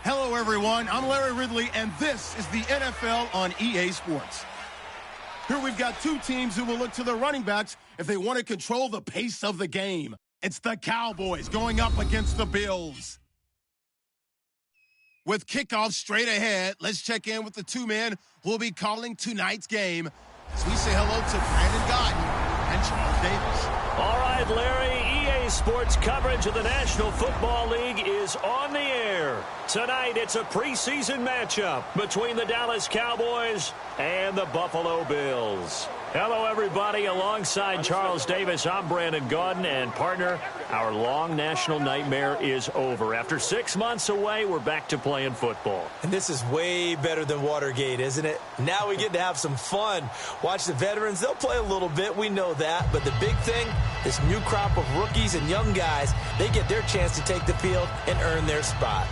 Hello, everyone. I'm Larry Ridley, and this is the NFL on EA Sports. Here we've got two teams who will look to their running backs if they want to control the pace of the game. It's the Cowboys going up against the Bills. With kickoff straight ahead, let's check in with the two men who will be calling tonight's game as we say hello to Brandon Gaudin and Charles Davis. All right, Larry, EA Sports coverage of the National Football League is on the air. Tonight, it's a preseason matchup between the Dallas Cowboys and the Buffalo Bills. Hello, everybody. Alongside Charles Davis, I'm Brandon Gaudin, and partner, our long national nightmare is over. After 6 months away, we're back to playing football. And this is way better than Watergate, isn't it? Now we get to have some fun. Watch the veterans. They'll play a little bit. We know that. But the big thing, this new crop of rookies and young guys, they get their chance to take the field and earn their spot.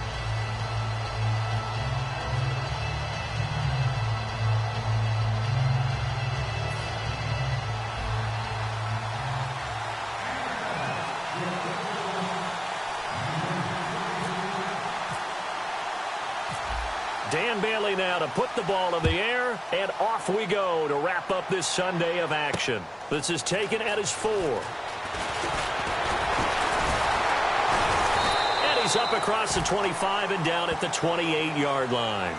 Dan Bailey now to put the ball in the air, and off we go to wrap up this Sunday of action. This is taken at his 4. And he's up across the 25 and down at the 28-yard line.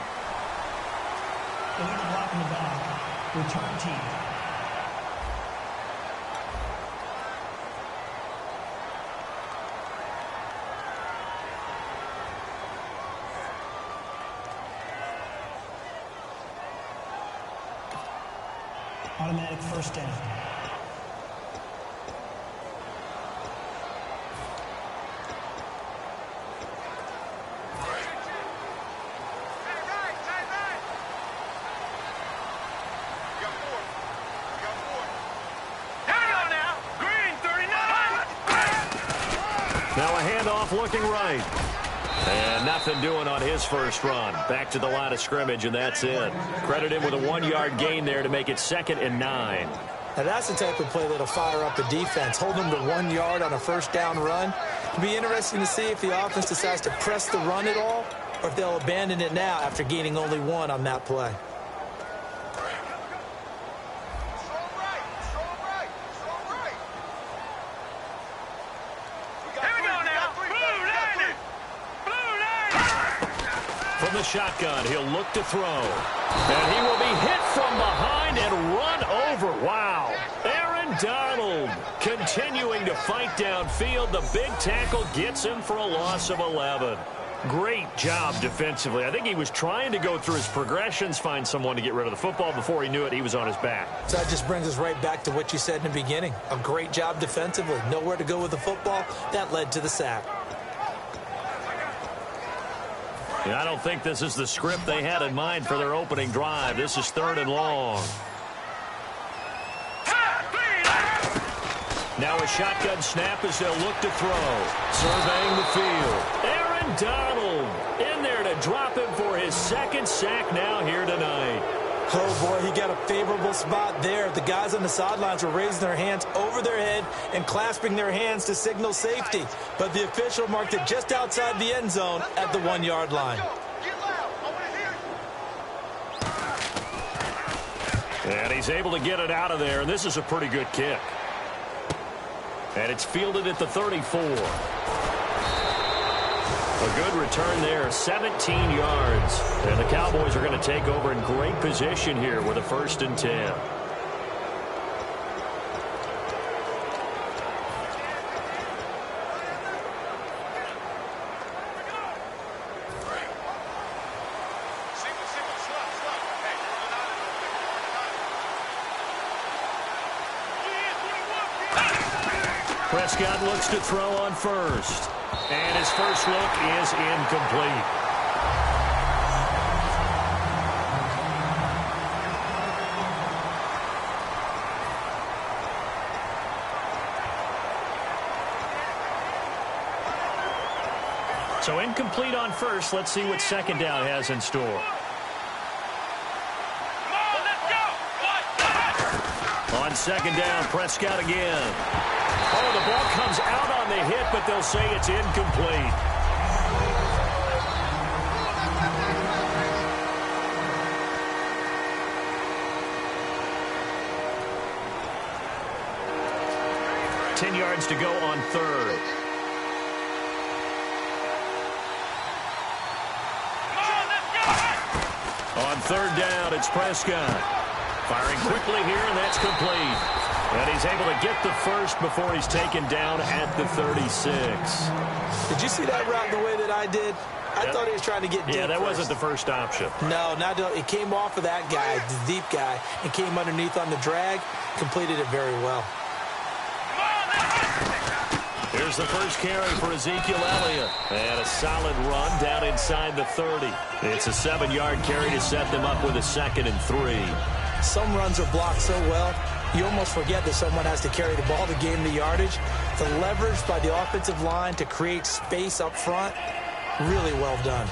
Blocking the back. Return team. Automatic first down. Now a handoff looking right. And nothing doing on his first run. Back to the line of scrimmage, and that's it. Credit him with a 1-yard gain there to make it 2nd and 9. Now that's the type of play that'll fire up a defense. Hold them to 1 yard on a first down run. It'll be interesting to see if the offense decides to press the run at all, or if they'll abandon it now after gaining only 1 on that play. From the shotgun, he'll look to throw. And he will be hit from behind and run over. Wow. Aaron Donald continuing to fight downfield. The big tackle gets him for a loss of 11. Great job defensively. I think he was trying to go through his progressions, find someone to get rid of the football. Before he knew it, he was on his back. So that just brings us right back to what you said in the beginning. A great job defensively. Nowhere to go with the football. That led to the sack. I don't think this is the script they had in mind for their opening drive. This is 3rd and long. Now a shotgun snap as they'll look to throw. Surveying the field. Aaron Donald in there to drop him for his 2nd sack now here tonight. Oh, boy, he got a favorable spot there. The guys on the sidelines were raising their hands over their head and clasping their hands to signal safety. But the official marked it just outside the end zone at the 1-yard line. And he's able to get it out of there, and this is a pretty good kick. And it's fielded at the 34. A good return there, 17 yards. And the Cowboys are going to take over in great position here with a 1st and 10. Prescott looks to throw on first. And his first look is incomplete. So incomplete on first. Let's see what 2nd down has in store. On 2nd down, Prescott again. Oh, the ball comes out on the hit, but they'll say it's incomplete. 10 yards to go on third. On third down, it's Prescott. Firing quickly here, and that's complete. And he's able to get the first before he's taken down at the 36. Did you see that route the way that I did? I thought he was trying to get deep. Yeah, that wasn't the first option. No, it came off of that guy, the deep guy, and came underneath on the drag. Completed it very well. Here's the first carry for Ezekiel Elliott. And a solid run down inside the 30. It's a 7-yard carry to set them up with a 2nd and 3. Some runs are blocked so well, you almost forget that someone has to carry the ball to gain the yardage. The leverage by the offensive line to create space up front, really well done.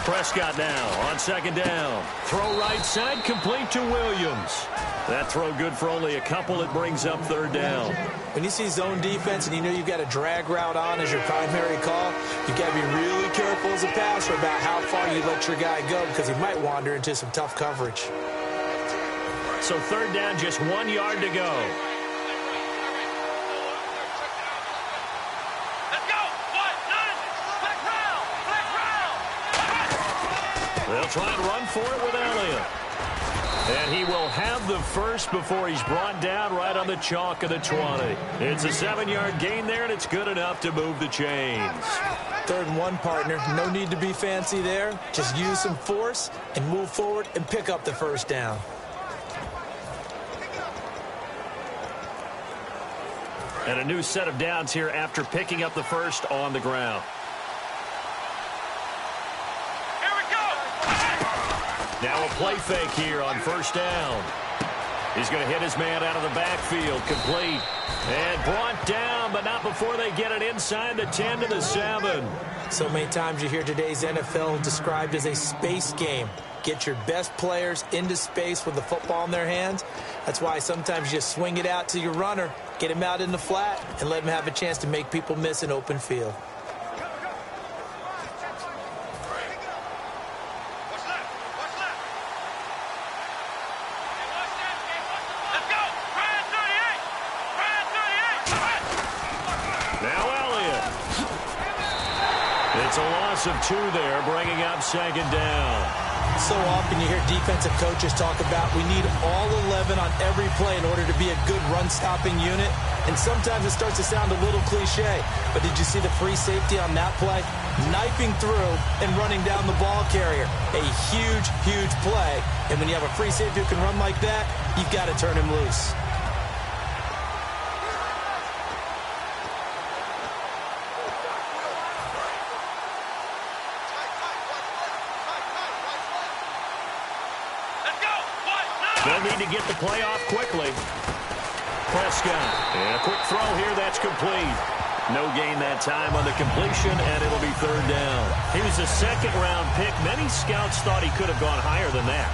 Prescott now on 2nd down. Throw right side, complete to Williams. That throw good for only a couple. It brings up 3rd down. When you see zone defense and you know you've got a drag route on as your primary call, you've got to be really careful as a passer about how far you let your guy go because he might wander into some tough coverage. So 3rd down, just 1 yard to go. They'll try and run for it with Elliott. And he will have the first before he's brought down right on the chalk of the 20. It's a 7-yard gain there, and it's good enough to move the chains. 3rd and 1, partner. No need to be fancy there. Just use some force and move forward and pick up the first down. And a new set of downs here after picking up the first on the ground. Now a play fake here on 1st down. He's going to hit his man out of the backfield. Complete. And brought down, but not before they get it inside the 10 to the 7. So many times you hear today's NFL described as a space game. Get your best players into space with the football in their hands. That's why sometimes you just swing it out to your runner, get him out in the flat, and let him have a chance to make people miss an open field. It's a loss of 2 there, bringing up 2nd down. So often you hear defensive coaches talk about we need all 11 on every play in order to be a good run-stopping unit. And sometimes it starts to sound a little cliche. But did you see the free safety on that play? Knifing through and running down the ball carrier. A huge, huge play. And when you have a free safety who can run like that, you've got to turn him loose. They'll need to get the play off quickly. Prescott. And a quick throw here. That's complete. No gain that time on the completion, and it'll be 3rd down. He was a 2nd-round pick. Many scouts thought he could have gone higher than that.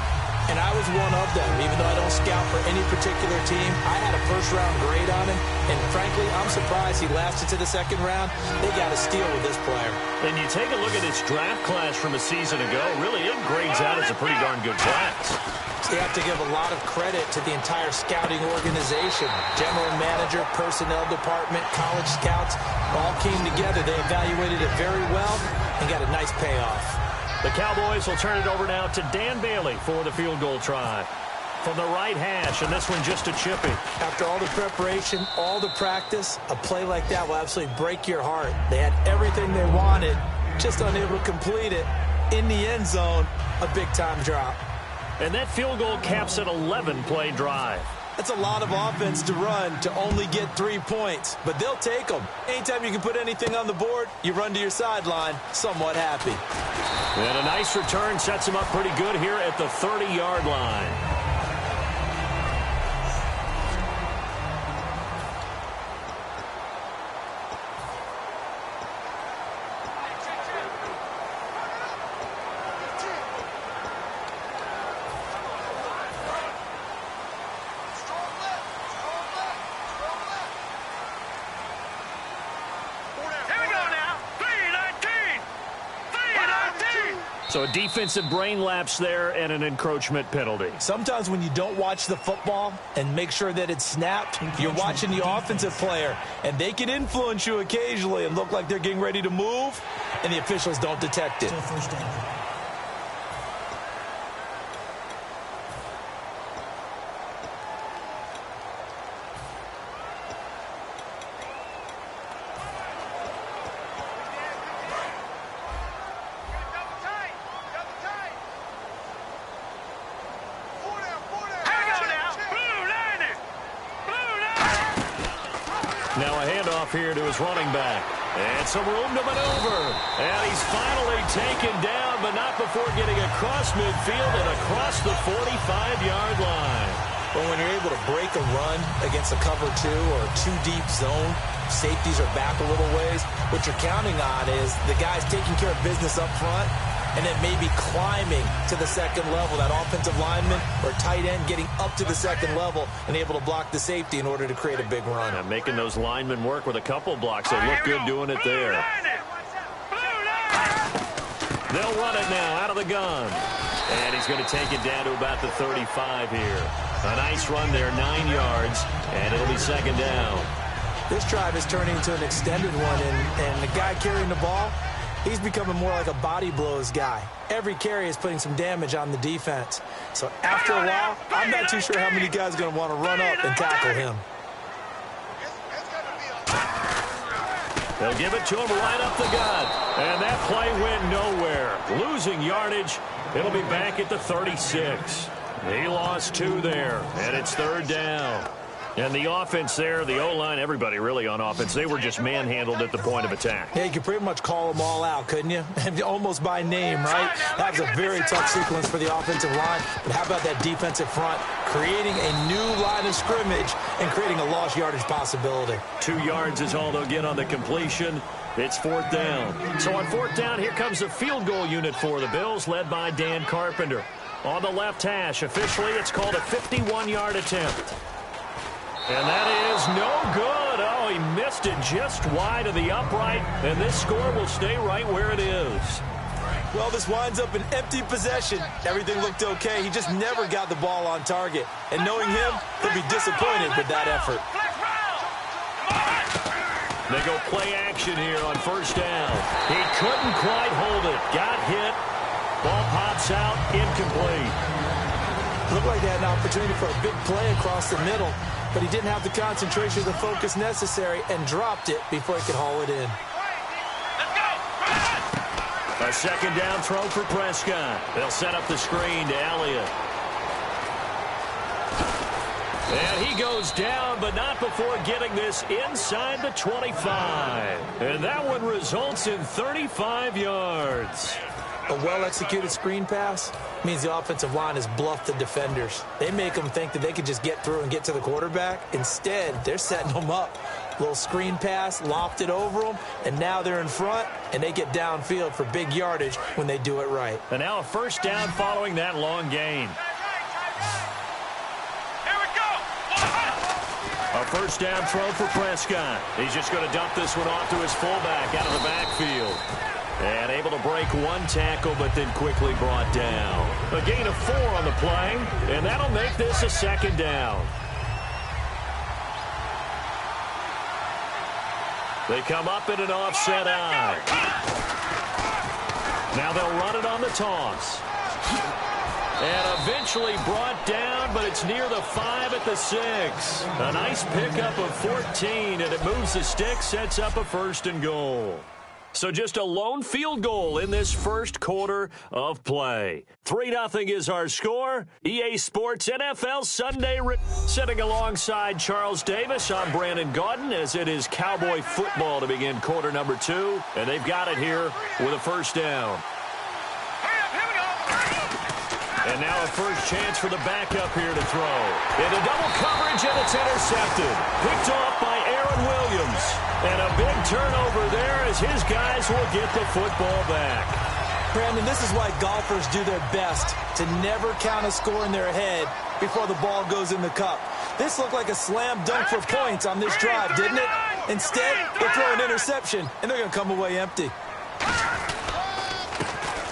And I was one of them. Even though I don't scout for any particular team, I had a 1st-round grade on him. And frankly, I'm surprised he lasted to the 2nd round. They got a steal with this player. And you take a look at his draft class from a season ago. Really, it grades out as a pretty darn good class. So you have to give a lot of credit to the entire scouting organization. General manager, personnel department, college scouts, all came together. They evaluated it very well and got a nice payoff. The Cowboys will turn it over now to Dan Bailey for the field goal try. From the right hash, and this one just a chippy. After all the preparation, all the practice, a play like that will absolutely break your heart. They had everything they wanted, just unable to complete it. In the end zone, a big-time drop. And that field goal caps an 11-play drive. That's a lot of offense to run to only get 3 points, but they'll take them. Anytime you can put anything on the board, you run to your sideline somewhat happy. And a nice return sets him up pretty good here at the 30-yard line. So a defensive brain lapse there and an encroachment penalty. Sometimes when you don't watch the football and make sure that it's snapped, you're watching the offensive player, and they can influence you occasionally and look like they're getting ready to move, and the officials don't detect it. Still first down. Now a handoff here to his running back. And some room to maneuver. And he's finally taken down, but not before getting across midfield and across the 45-yard line. But when you're able to break a run against a cover 2 or a 2-deep zone, safeties are back a little ways. What you're counting on is the guys taking care of business up front and then maybe climbing to the second level. That offensive lineman or tight end getting up to the second level and able to block the safety in order to create a big run. And making those linemen work with a couple blocks. They look good doing it there. They'll run it now out of the gun. And he's going to take it down to about the 35 here. A nice run there, 9 yards, and it'll be second down. This drive is turning into an extended one, and the guy carrying the ball, he's becoming more like a body blows guy. Every carry is putting some damage on the defense. So after a while, I'm not too sure how many guys are going to want to run up and tackle him. They'll give it to him right up the gut. And that play went nowhere. Losing yardage. It'll be back at the 36. He lost 2 there, and it's third down. And the offense there, the O-line, everybody really on offense, they were just manhandled at the point of attack. Yeah, you could pretty much call them all out, couldn't you? Almost by name, right? That was a very tough sequence for the offensive line. But how about that defensive front creating a new line of scrimmage and creating a lost yardage possibility? 2 yards is all they'll get on the completion. It's fourth down. So on fourth down, here comes a field goal unit for the Bills, led by Dan Carpenter. On the left hash, officially, it's called a 51-yard attempt. And that is no good. Oh, he missed it just wide of the upright, and this score will stay right where it is. Well, this winds up an empty possession. Everything looked okay. He just never got the ball on target. And knowing him, he'll be disappointed with that effort. They go play action here on first down. He couldn't quite hold it. Got hit. Ball pops out, incomplete. Looked like they had an opportunity for a big play across the middle, but he didn't have the concentration or the focus necessary and dropped it before he could haul it in. A second down throw for Prescott. They'll set up the screen to Elliott. And he goes down, but not before getting this inside the 25. And that one results in 35 yards. A well-executed screen pass means the offensive line has bluffed the defenders. They make them think that they can just get through and get to the quarterback. Instead, they're setting them up. Little screen pass, lofted over them, and now they're in front, and they get downfield for big yardage when they do it right. And now a first down following that long gain. A first down throw for Prescott. He's just going to dump this one off to his fullback out of the backfield. And able to break one tackle, but then quickly brought down. A gain of 4 on the play, and that'll make this a second down. They come up in an offset eye. Now they'll run it on the toss. And eventually brought down, but it's near the 5 at the 6. A nice pickup of 14, and it moves the stick, sets up a first and goal. So just a lone field goal in this first quarter of play. 3-0 is our score. EA Sports NFL Sunday. Sitting alongside Charles Davis, I'm Brandon Gaudin, as it is Cowboy football to begin quarter number 2. And they've got it here with a first down. And now a first chance for the backup here to throw. Into double coverage, and it's intercepted. Picked off by Aaron Williams. And a big turnover there as his guys will get the football back. Brandon, this is why golfers do their best to never count a score in their head before the ball goes in the cup. This looked like a slam dunk for points on this drive, didn't it? Instead, they throw an interception, and they're going to come away empty.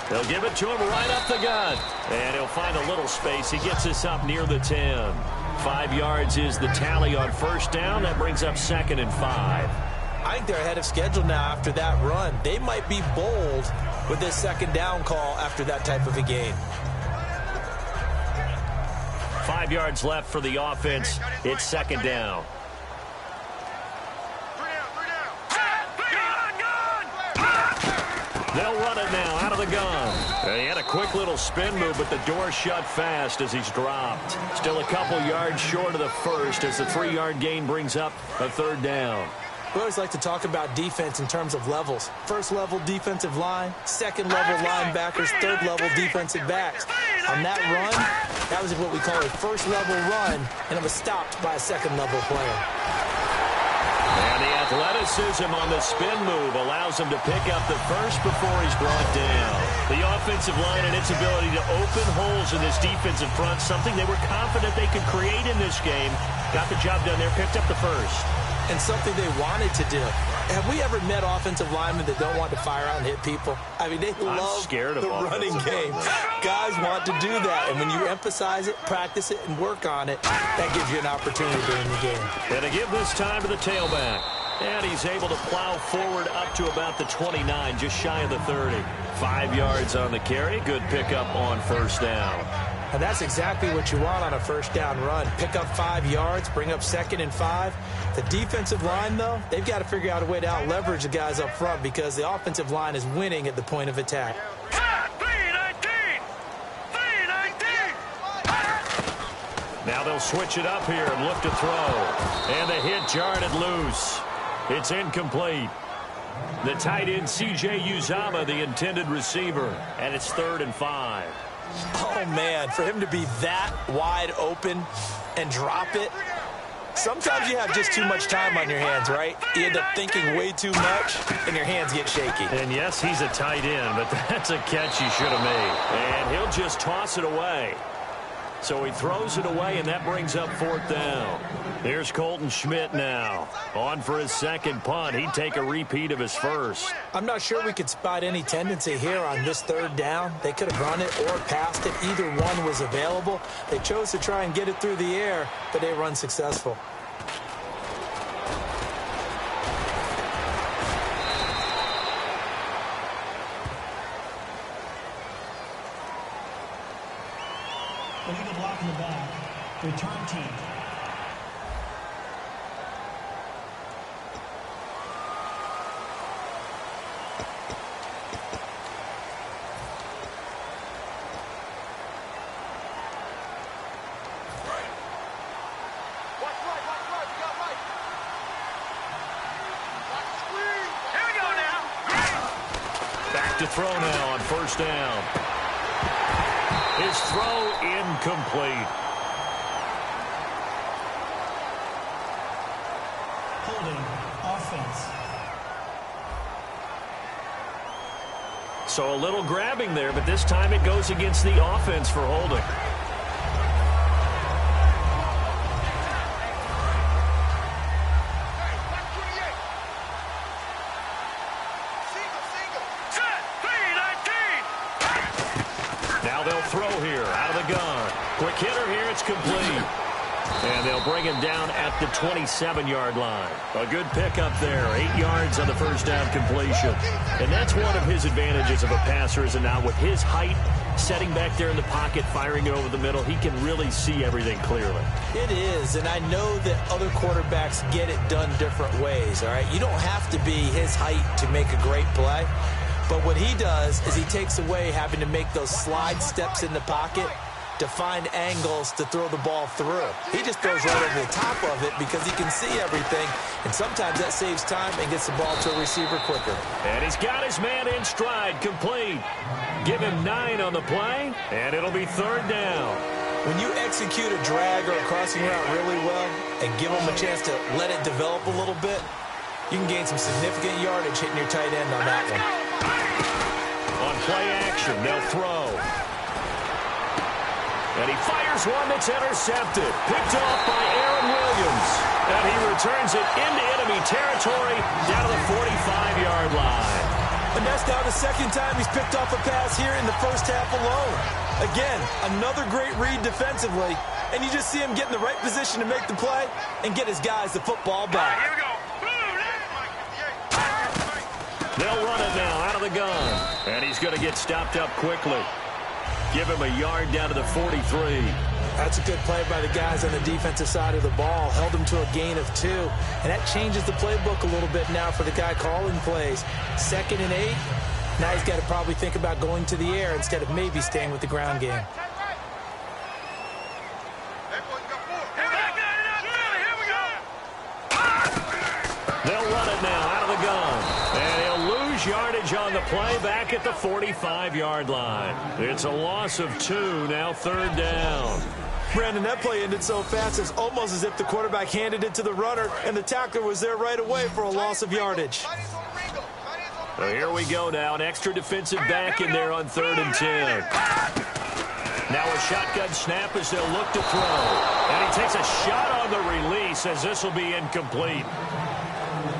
They'll give it to him right up the gut. And he'll find a little space. He gets us up near the 10. 5 yards is the tally on first down. That brings up 2nd and 5. I think they're ahead of schedule now after that run. They might be bold with this 2nd down call after that type of a game. 5 yards left for the offense. It's 2nd down. They'll run it now out of the gun. He had a quick little spin move, but the door shut fast as he's dropped. Still a couple yards short of the first as the 3-yard gain brings up a 3rd down. We always like to talk about defense in terms of levels. 1st level defensive line, 2nd level linebackers, 3rd level defensive backs. On that run, that was what we call a 1st level run, and it was stopped by a 2nd level player. And the athleticism on the spin move allows him to pick up the first before he's brought down. The offensive line and its ability to open holes in this defensive front, something they were confident they could create in this game. Got the job done there, picked up the first. And something they wanted to do. Have we ever met offensive linemen that don't want to fire out and hit people? I mean, they love the running game. Guys want to do that. And when you emphasize it, practice it, and work on it, that gives you an opportunity during the game. And to give this time to the tailback. And he's able to plow forward up to about the 29, just shy of the 30. 5 yards on the carry. Good pickup on first down. And that's exactly what you want on a first down run. Pick up 5 yards, bring up 2nd and 5. The defensive line, though, they've got to figure out a way to out-leverage the guys up front because the offensive line is winning at the point of attack. Now they'll switch it up here and look to throw. And the hit jarred it loose. It's incomplete. The tight end, C.J. Uzama, the intended receiver. And it's 3rd and 5. Oh, man, for him to be that wide open and drop it. Sometimes you have just too much time on your hands, right? You end up thinking way too much, and your hands get shaky. And, yes, he's a tight end, but that's a catch he should have made. And he'll just toss it away. So he throws it away, and that brings up 4th down. Here's Colton Schmidt now. On for his 2nd punt. He'd take a repeat of his first. I'm not sure we could spot any tendency here on this 3rd down. They could have run it or passed it. Either one was available. They chose to try and get it through the air, but they were unsuccessful. Illegal block in the back. Return team. Back to throw now on first down. His throw incomplete. Holding offense. So a little grabbing there, but this time it goes against the offense for holding. Now they'll throw here out of the gun. Quick hitter here, it's complete. And they'll bring him down at the 27-yard line. A good pickup there. 8 yards on the first down completion. And that's one of his advantages of a passer, is it not? With his height, setting back there in the pocket, firing it over the middle, he can really see everything clearly. It is, and I know that other quarterbacks get it done different ways, all right? You don't have to be his height to make a great play. But what he does is he takes away having to make those slide steps in the pocket to find angles to throw the ball through. He just throws right over the top of it because he can see everything, and sometimes that saves time and gets the ball to a receiver quicker. And he's got his man in stride, complete. Give him 9 on the play, and it'll be 3rd down. When you execute a drag or a crossing route really well and give him a chance to let it develop a little bit, you can gain some significant yardage hitting your tight end on that one. On play action, they'll throw. And he fires one that's intercepted. Picked off by Aaron Williams. And he returns it into enemy territory down to the 45-yard line. And that's Now the second time he's picked off a pass here in the first half alone. Again, another great read defensively, and you just see him get in the right position to make the play and get his guys the football back. Here we go. They'll run it now out of the gun. And he's going to get stopped up quickly. Give him a yard down to the 43. That's a good play by the guys on the defensive side of the ball. Held him to a gain of 2. And that changes the playbook a little bit now for the guy calling plays. 2nd and 8. Now he's got to probably think about going to the air instead of maybe staying with the ground game. They'll run it now out of the gun. And he'll lose yardage on the play back at the 45-yard line. It's a loss of 2, now 3rd down. Brandon, that play ended so fast, it's almost as if the quarterback handed it to the runner, and the tackler was there right away for a loss of yardage. So here we go now, an extra defensive back in there on 3rd and 10. Now a shotgun snap as they'll look to throw. And he takes a shot on the release as this will be incomplete.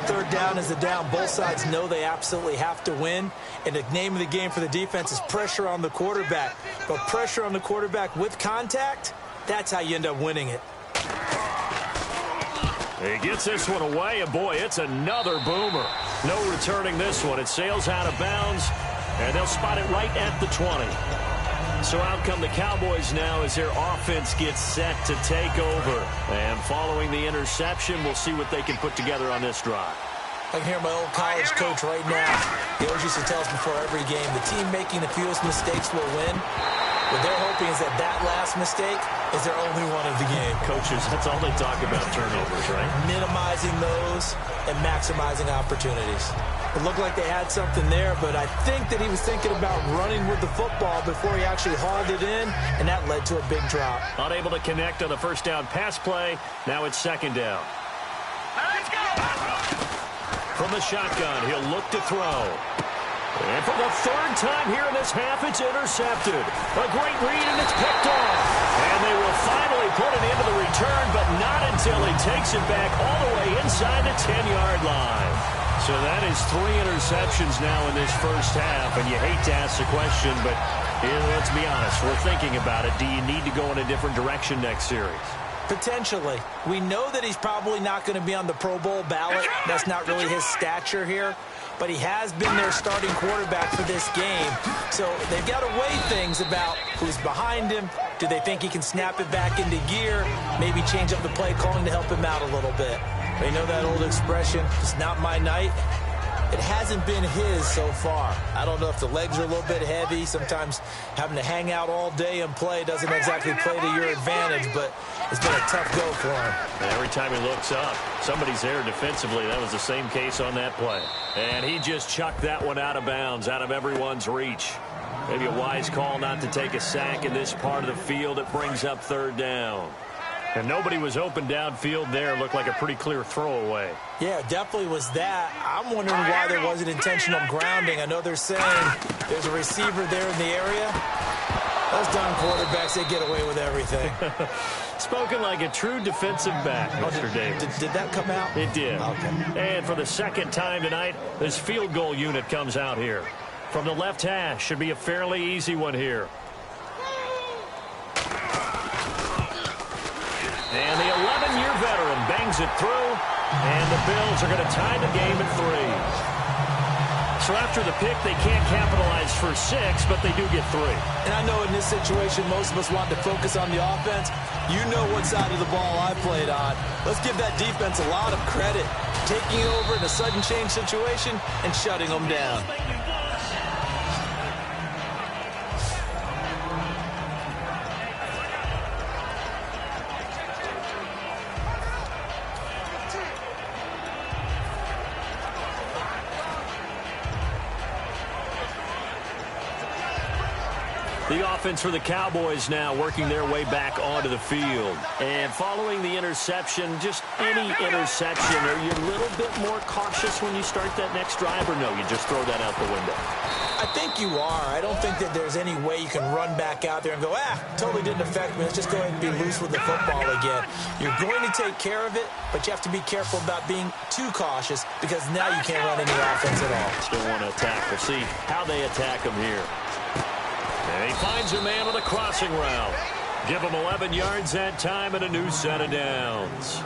3rd down is the down. Both sides know they absolutely have to win. And the name of the game for the defense is pressure on the quarterback. But pressure on the quarterback with contact, that's how you end up winning it. He gets this one away, and boy, it's another boomer. No returning this one. It sails out of bounds, and they'll spot it right at the 20. So out come the Cowboys now as their offense gets set to take over. And following the interception, we'll see what they can put together on this drive. I can hear my old college coach right now. He always used to tell us before every game, the team making the fewest mistakes will win. What they're hoping is that last mistake is their only one of the game. Coaches, that's all they talk about, turnovers, right? Minimizing those and maximizing opportunities. It looked like they had something there, but I think that he was thinking about running with the football before he actually hauled it in, and that led to a big drop. Unable to connect on the first down pass play. Now it's 2nd down. Let's go. From the shotgun, he'll look to throw. And for the 3rd time here in this half, it's intercepted. A great read, and it's picked off. And they will finally put it into the return, but not until he takes it back all the way inside the 10-yard line. So that is 3 interceptions now in this first half, and you hate to ask the question, but let's be honest, we're thinking about it. Do you need to go in a different direction next series? Potentially. We know that he's probably not going to be on the Pro Bowl ballot. That's not really his stature here. But he has been their starting quarterback for this game. So they've got to weigh things about who's behind him. Do they think he can snap it back into gear? Maybe change up the play calling to help him out a little bit. They know that old expression, it's not my night. It hasn't been his so far. I don't know if the legs are a little bit heavy. Sometimes having to hang out all day and play doesn't exactly play to your advantage, but it's been a tough go for him. And every time he looks up, somebody's there defensively. That was the same case on that play. And he just chucked that one out of bounds, out of everyone's reach. Maybe a wise call not to take a sack in this part of the field. It brings up 3rd down. And nobody was open downfield there. Looked like a pretty clear throwaway. Yeah, definitely was that. I'm wondering why there wasn't intentional grounding. I know they're saying there's a receiver there in the area. Those darn quarterbacks, they get away with everything. Spoken like a true defensive back, Mr. Davis. Did that come out? It did. Okay. And for the 2nd time tonight, this field goal unit comes out here. From the left hash, should be a fairly easy one here. And the 11-year veteran bangs it through, and the Bills are going to tie the game at 3. So after the pick, they can't capitalize for 6, but they do get 3. And I know in this situation, most of us want to focus on the offense. You know what side of the ball I played on. Let's give that defense a lot of credit. Taking over in a sudden change situation and shutting them down. The offense for the Cowboys now working their way back onto the field. And following the interception, just any interception, are you a little bit more cautious when you start that next drive, or no, you just throw that out the window? I think you are. I don't think that there's any way you can run back out there and go, totally didn't affect me. Let's just go ahead and be loose with the football again. You're going to take care of it, but you have to be careful about being too cautious because now you can't run any offense at all. Still want to attack. We'll see how they attack him here. And he finds a man on the crossing route. Give him 11 yards that time and a new set of downs.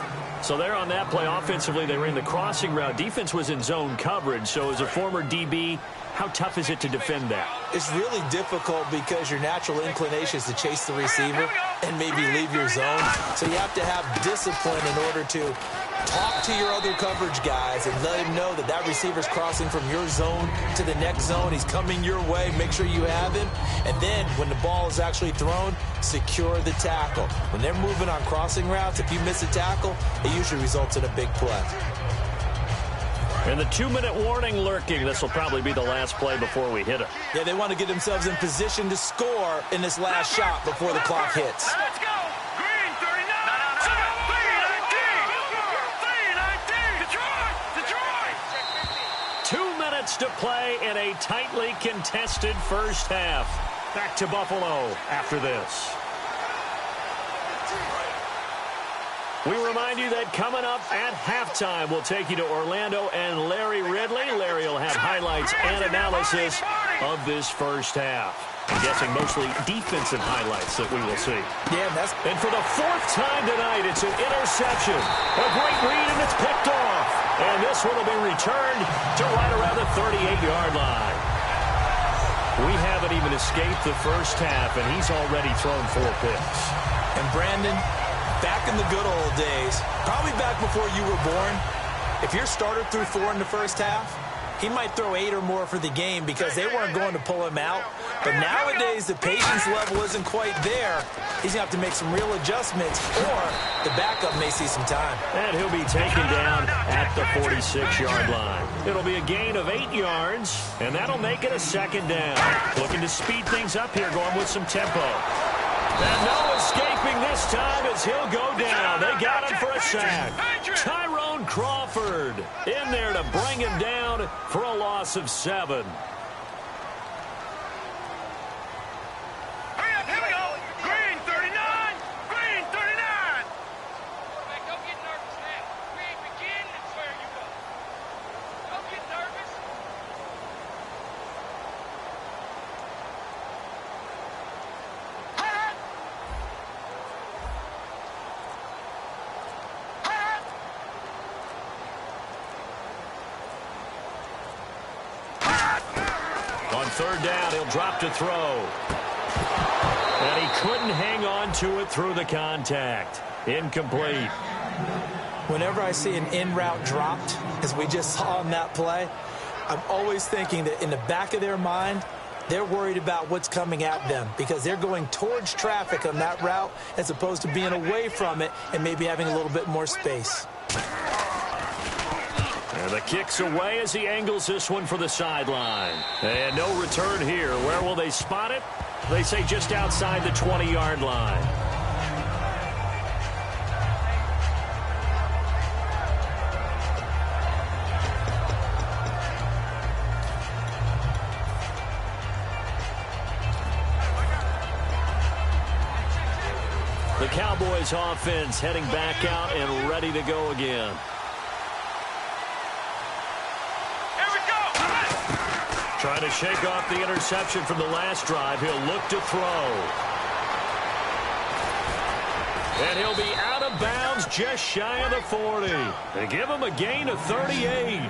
So there on that play, offensively, they ran the crossing route. Defense was in zone coverage, so as a former DB, how tough is it to defend that? It's really difficult because your natural inclination is to chase the receiver and maybe leave your zone. So you have to have discipline in order to talk to your other coverage guys and let him know that that receiver's crossing from your zone to the next zone. He's coming your way. Make sure you have him. And then when the ball is actually thrown, secure the tackle. When they're moving on crossing routes, if you miss a tackle, it usually results in a big play. And the 2-minute warning lurking. This will probably be the last play before we hit it. Yeah, they want to get themselves in position to score in this last shot before the clock hits. Let's go. Green, 39. 319. Detroit. 2 minutes to play in a tightly contested first half. Back to Buffalo after this. We remind you that coming up at halftime, we'll take you to Orlando and Larry Ridley. Larry will have highlights and analysis of this first half. I'm guessing mostly defensive highlights that we will see. Yeah, and for the fourth time tonight, it's an interception. A great read, and it's picked off. And this one will be returned to right around the 38-yard line. We haven't even escaped the first half, and he's already thrown 4 picks. And Brandon, back in the good old days, probably back before you were born, if your starter threw 4 in the first half, he might throw 8 or more for the game because they weren't going to pull him out. But nowadays, the patience level isn't quite there. He's going to have to make some real adjustments, or the backup may see some time. And he'll be taken down at the 46-yard line. It'll be a gain of 8 yards, and that'll make it a second down. Looking to speed things up here, going with some tempo. And no escaping this time as he'll go down. They got him for a sack. Tyrone Crawford in there to bring him down for a loss of 7. Hurry up, here we go. Green, 39. Green, 39. Don't get nervous now. We ain't beginning. That's where you go. Don't get nervous. On third down, he'll drop to throw. And he couldn't hang on to it through the contact. Incomplete. Whenever I see an in-route dropped, as we just saw on that play, I'm always thinking that in the back of their mind, they're worried about what's coming at them because they're going towards traffic on that route as opposed to being away from it and maybe having a little bit more space. And the kick's away as he angles this one for the sideline. And no return here. Where will they spot it? They say just outside the 20-yard line. The Cowboys offense heading back out and ready to go again. Trying to shake off the interception from the last drive. He'll look to throw. And he'll be out of bounds just shy of the 40. They give him a gain of 38.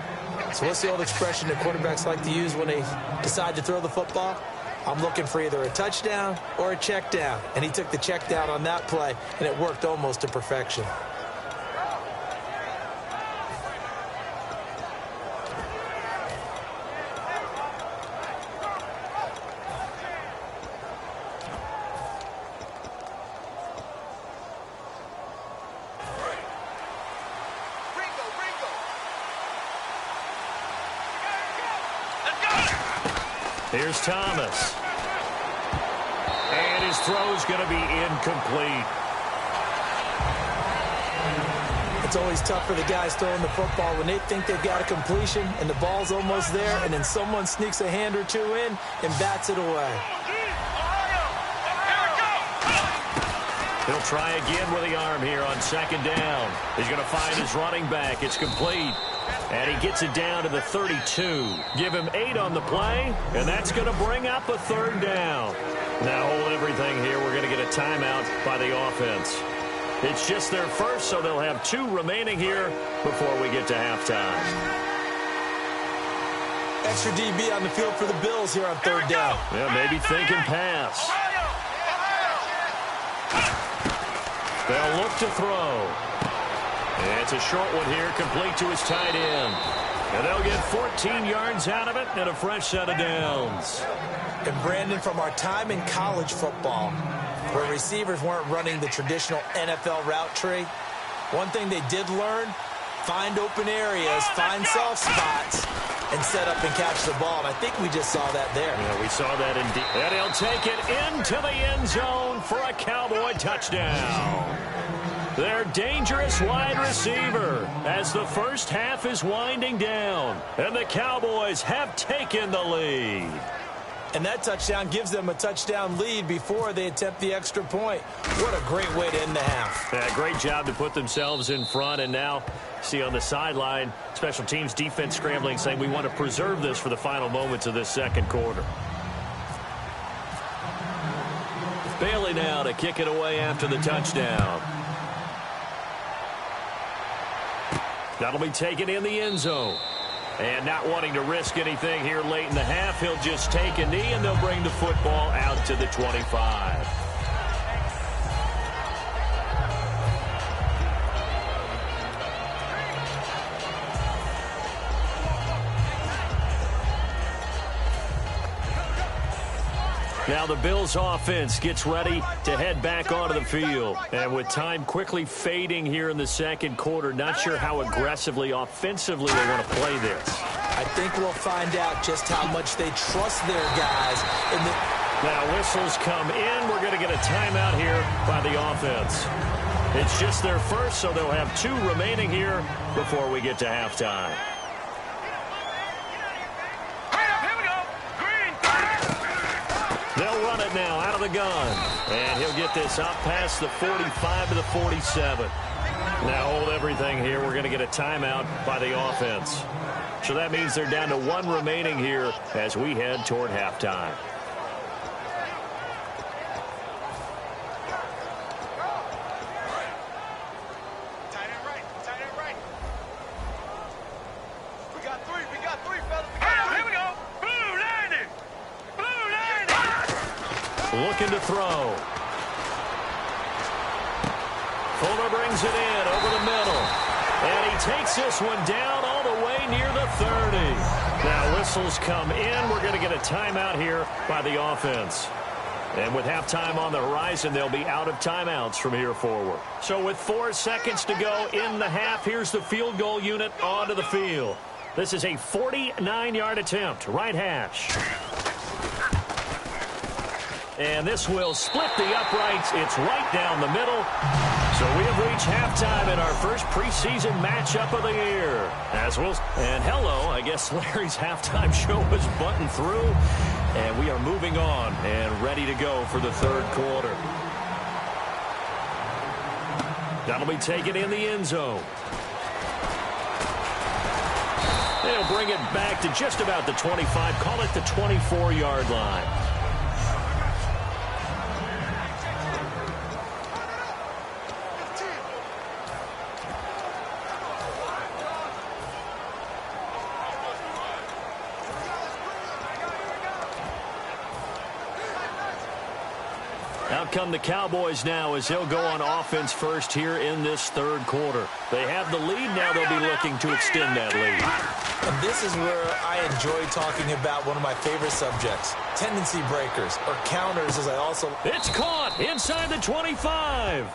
So what's the old expression that quarterbacks like to use when they decide to throw the football? I'm looking for either a touchdown or a check down. And he took the check down on that play, and it worked almost to perfection. Here's Thomas. His throw's going to be incomplete. It's always tough for the guys throwing the football when they think they've got a completion and the ball's almost there, and then someone sneaks a hand or two in and bats it away. He'll try again with the arm here on second down. He's going to find his running back. It's complete. And he gets it down to the 32. Give him 8 on the play, and that's going to bring up a third down. Now hold everything here. We're going to get a timeout by the offense. It's just their first, so they'll have 2 remaining here before we get to halftime. Extra DB on the field for the Bills here on third down. Yeah, maybe thinking pass. They'll look to throw. And it's a short one here, complete to his tight end. And they'll get 14 yards out of it and a fresh set of downs. And Brandon, from our time in college football, where receivers weren't running the traditional NFL route tree, one thing they did learn, find open areas, find soft spots, and set up and catch the ball. And I think we just saw that there. Yeah, we saw that indeed. And he'll take it into the end zone for a Cowboy touchdown. Their dangerous wide receiver as the first half is winding down. And the Cowboys have taken the lead. And that touchdown gives them a touchdown lead before they attempt the extra point. What a great way to end the half. Yeah, great job to put themselves in front. And now, see on the sideline, special teams defense scrambling, saying we want to preserve this for the final moments of this second quarter. Bailey now to kick it away after the touchdown. That'll be taken in the end zone. And not wanting to risk anything here late in the half, he'll just take a knee, and they'll bring the football out to the 25. Now the Bills offense gets ready to head back onto the field. And with time quickly fading here in the second quarter, not sure how aggressively, offensively they want to play this. I think we'll find out just how much they trust their guys. Now whistles come in. We're going to get a timeout here by the offense. It's just their first, so they'll have 2 remaining here before we get to halftime. They'll run it now out of the gun. And he'll get this up past the 45 to the 47. Now hold everything here. We're going to get a timeout by the offense. So that means they're down to 1 remaining here as we head toward halftime. Looking to throw. Fuller brings it in over the middle. And he takes this one down all the way near the 30. Now whistles come in. We're going to get a timeout here by the offense. And with halftime on the horizon, they'll be out of timeouts from here forward. So with 4 seconds to go in the half, here's the field goal unit onto the field. This is a 49-yard attempt, right hash. And this will split the uprights. It's right down the middle. So we have reached halftime in our first preseason matchup of the year. And hello, I guess Larry's halftime show is buttoned through. And we are moving on and ready to go for the third quarter. That'll be taken in the end zone. They'll bring it back to just about the 25. Call it the 24-yard line. Out come the Cowboys now as they'll go on offense first here in this third quarter. They have the lead now. They'll be looking to extend that lead. And this is where I enjoy talking about one of my favorite subjects, tendency breakers, or counters, as I also... It's caught inside the 25.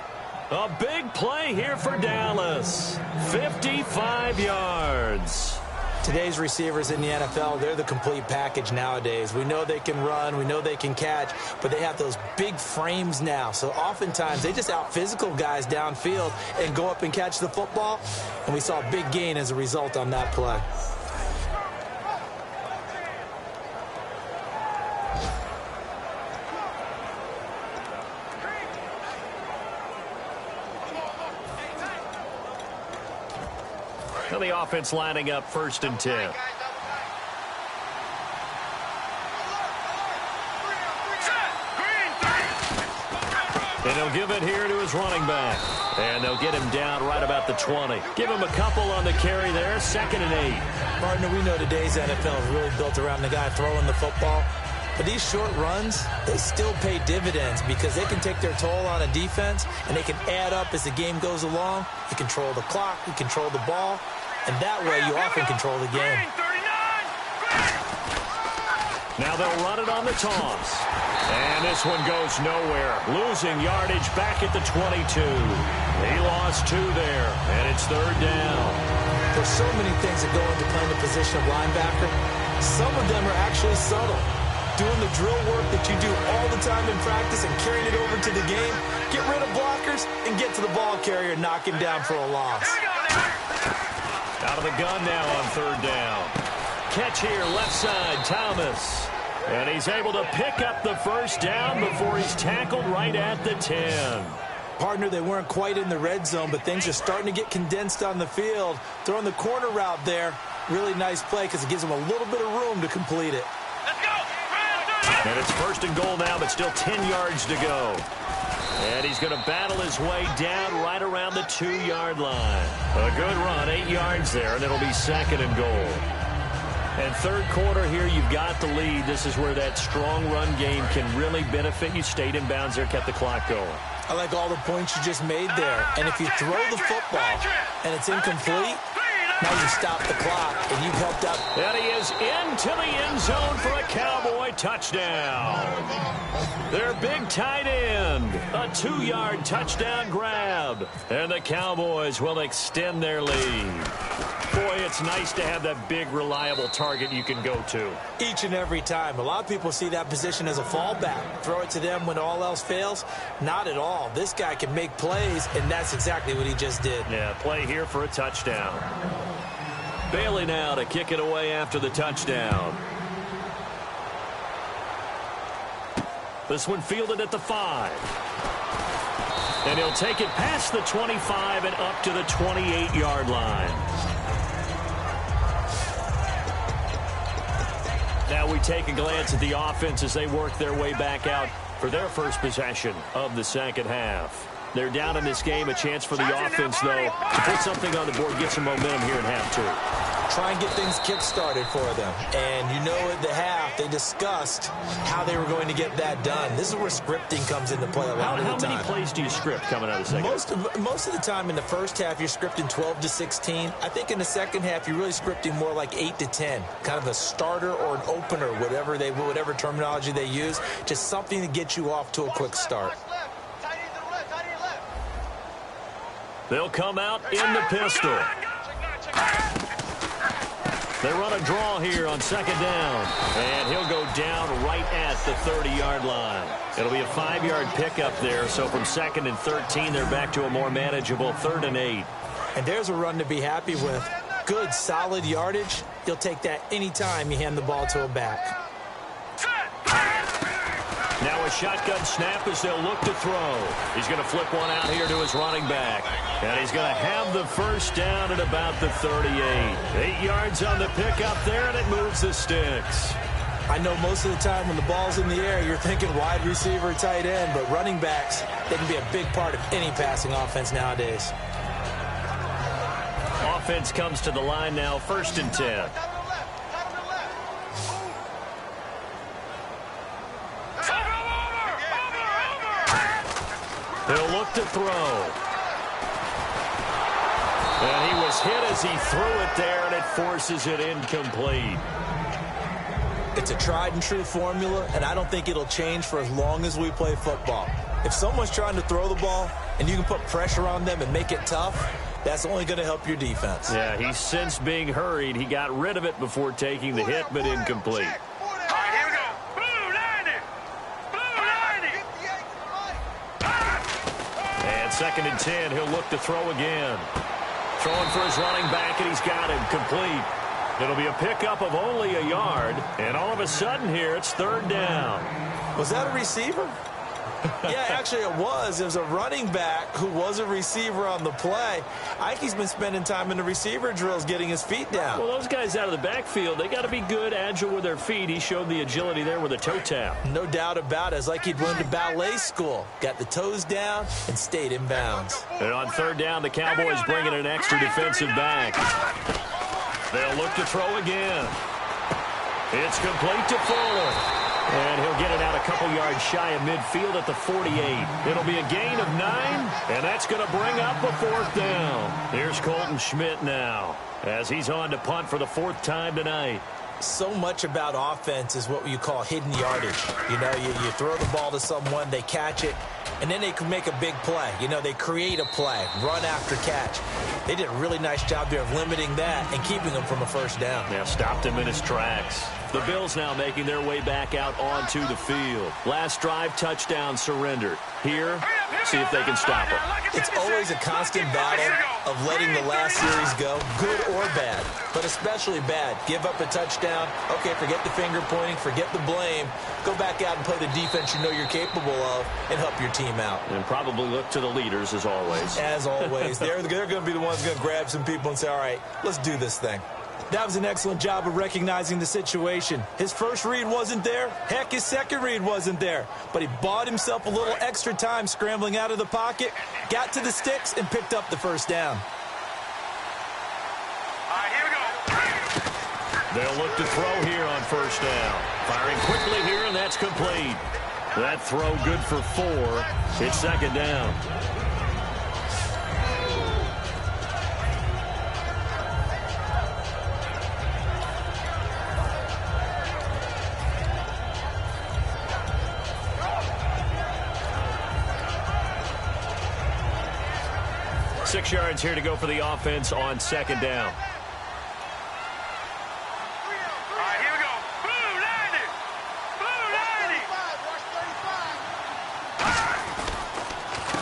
A big play here for Dallas. 55 yards. Today's receivers in the NFL, they're the complete package nowadays. We know they can run, we know they can catch, but they have those big frames now. So oftentimes they just out-physical guys downfield and go up and catch the football. And we saw a big gain as a result on that play. And the offense lining up 1st and 10. And he'll give it here to his running back. And they'll get him down right about the 20. Give him a couple on the carry there, 2nd and 8. Partner, we know today's NFL is really built around the guy throwing the football. But these short runs, they still pay dividends because they can take their toll on a defense, and they can add up as the game goes along. You control the clock, you control the ball, and that way you often control the game. Now they'll run it on the toss. And this one goes nowhere. Losing yardage back at the 22. He lost 2 there, and it's 3rd down. There's so many things that go into playing the position of linebacker. Some of them are actually subtle. Doing the drill work that you do all the time in practice and carrying it over to the game. Get rid of blockers and get to the ball carrier and knock him down for a loss. Out of the gun now on 3rd down. Catch here, left side, Thomas. And he's able to pick up the 1st down before he's tackled right at the 10. Partner, they weren't quite in the red zone, but things are starting to get condensed on the field. Throwing the corner route there, really nice play because it gives them a little bit of room to complete it. And it's 1st and goal now, but still 10 yards to go. And he's going to battle his way down right around the 2-yard line. A good run, 8 yards there, and it'll be 2nd and goal. And 3rd quarter here, you've got the lead. This is where that strong run game can really benefit you. Stayed in bounds there, kept the clock going. I like all the points you just made there. And if you throw the football and it's incomplete, now you stop the clock, and you've helped out. And he is into the end zone for a Cowboy touchdown. Their big tight end, a 2-yard touchdown grab. And the Cowboys will extend their lead. Boy, it's nice to have that big, reliable target you can go to. Each and every time. A lot of people see that position as a fallback. Throw it to them when all else fails. Not at all. This guy can make plays, and that's exactly what he just did. Yeah, play here for a touchdown. Bailey now to kick it away after the touchdown. This one fielded at the 5. And he'll take it past the 25 and up to the 28-yard line. Now we take a glance at the offense as they work their way back out for their first possession of the 2nd half. They're down in this game. A chance for the offense, though, to put something on the board, get some momentum here in half 2. Try and get things kick-started for them. And you know at the half, they discussed how they were going to get that done. This is where scripting comes into play a lot of the time. How many plays do you script coming out of the 2nd? Most of the time in the first half, you're scripting 12 to 16. I think in the 2nd half, you're really scripting more like 8 to 10. Kind of a starter or an opener, whatever terminology they use. Just something to get you off to a quick start. They'll come out in the pistol. They run a draw here on 2nd down. And he'll go down right at the 30-yard line. It'll be a 5-yard pickup there. So from 2nd and 13, they're back to a more manageable 3rd and 8. And there's a run to be happy with. Good, solid yardage. You'll take that anytime you hand the ball to a back. Now a shotgun snap as they'll look to throw. He's going to flip one out here to his running back. And he's going to have the 1st down at about the 38. 8 yards on the pickup there, and it moves the sticks. I know most of the time when the ball's in the air, you're thinking wide receiver, tight end, but running backs, they can be a big part of any passing offense nowadays. Offense comes to the line now, 1st and 10. He'll look to throw. And he was hit as he threw it there, and it forces it incomplete. It's a tried and true formula, and I don't think it'll change for as long as we play football. If someone's trying to throw the ball and you can put pressure on them and make it tough, That's only going to help your defense. Yeah, he's since being hurried. He got rid of it before taking the hit, but incomplete. All right, here we go. Blue 90. Blue 90. And 2nd and 10, he'll look to throw again. Throwing for his running back, and he's got him complete. It'll be a pickup of only a yard, and all of a sudden here, it's 3rd down. Was that a receiver? Yeah, actually it was. It was a running back who was a receiver on the play. I think he's been spending time in the receiver drills getting his feet down. Well, those guys out of the backfield, they got to be good, agile with their feet. He showed the agility there with a toe tap. No doubt about it. It's like he'd went to ballet school. Got the toes down and stayed in bounds. And on 3rd down, the Cowboys bring in an extra defensive back. They'll look to throw again. It's complete to Fuller. And he'll get it out a couple yards shy of midfield at the 48. It'll be a gain of 9, and that's going to bring up a 4th down. Here's Colton Schmidt now as he's on to punt for the 4th time tonight. So much about offense is what you call hidden yardage. You know, you throw the ball to someone, they catch it, and then they can make a big play. You know, they create a play, run after catch. They did a really nice job there of limiting that and keeping him from a 1st down. Yeah, stopped him in his tracks. The Bills now making their way back out onto the field. Last drive, touchdown surrendered. Here, see if they can stop him. It's always a constant battle of letting the last series go, good or bad, but especially bad. Give up a touchdown. Okay, forget the finger pointing, forget the blame. Go back out and play the defense you know you're capable of and help your team out. And probably look to the leaders as always. As always. They're going to be the ones going to grab some people and say, all right, let's do this thing. That was an excellent job of recognizing the situation. His first read wasn't there. Heck, his second read wasn't there. But he bought himself a little extra time scrambling out of the pocket, got to the sticks, and picked up the 1st down. All right, here we go. They'll look to throw here on 1st down. Firing quickly here, and that's complete. That throw good for 4. It's 2nd down. Six yards here to go for the offense on 2nd down. All right, here we go. Blue 90. Blue 90.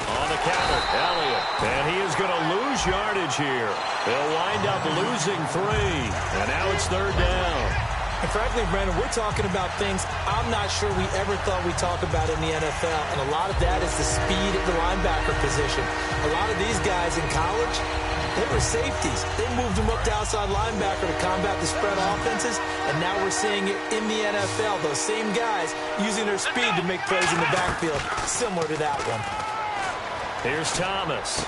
On the counter, Elliott. And he is going to lose yardage here. They'll wind up losing 3. And now it's 3rd down. And frankly, Brandon, we're talking about things I'm not sure we ever thought we'd talk about in the NFL. And a lot of that is the speed at the linebacker position. A lot of these guys in college, they were safeties. They moved them up to outside linebacker to combat the spread offenses. And now we're seeing it in the NFL. Those same guys using their speed to make plays in the backfield, similar to that one. Here's Thomas.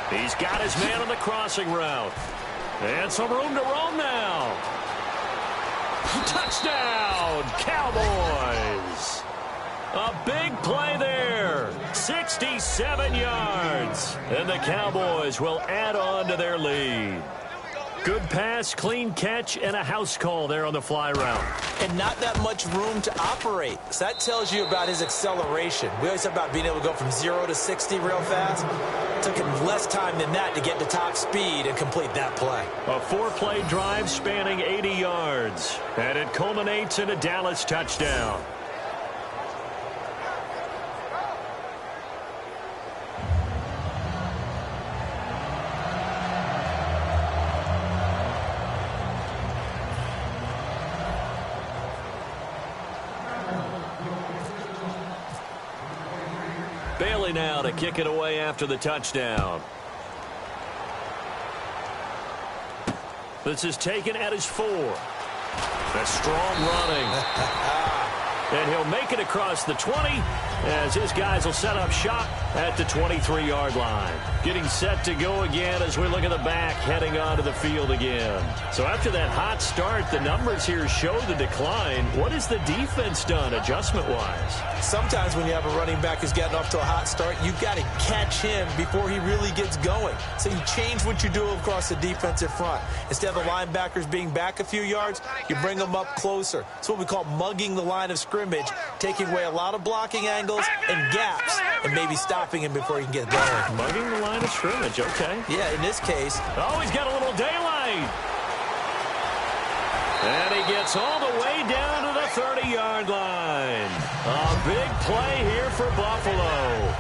He's got his man on the crossing route. And some room to roam now. Touchdown, Cowboys. A big play there. 67 yards. And the Cowboys will add on to their lead. Good pass, clean catch, and a house call there on the fly route. And not that much room to operate. So that tells you about his acceleration. We always talk about being able to go from 0 to 60 real fast. It took him less time than that to get to top speed and complete that play. A 4-play drive spanning 80 yards. And it culminates in a Dallas touchdown. Bailey now to kick it away after the touchdown. This is taken at his 4. That's strong running. And he'll make it across the 20 as his guys will set up shop at the 23-yard line. Getting set to go again as we look at the back heading onto the field again. So after that hot start, the numbers here show the decline. What has the defense done adjustment-wise? Sometimes when you have a running back who's getting off to a hot start, you've got to catch him before he really gets going. So you change what you do across the defensive front. Instead of the linebackers being back a few yards, you bring them up closer. It's what we call mugging the line of scrimmage. scrimmage, taking away a lot of blocking angles and gaps, and maybe stopping him before he can get going. Mugging the line of scrimmage, okay. Yeah, in this case. Oh, he's got a little daylight. And he gets all the way down to the 30-yard line. A big play here for Buffalo.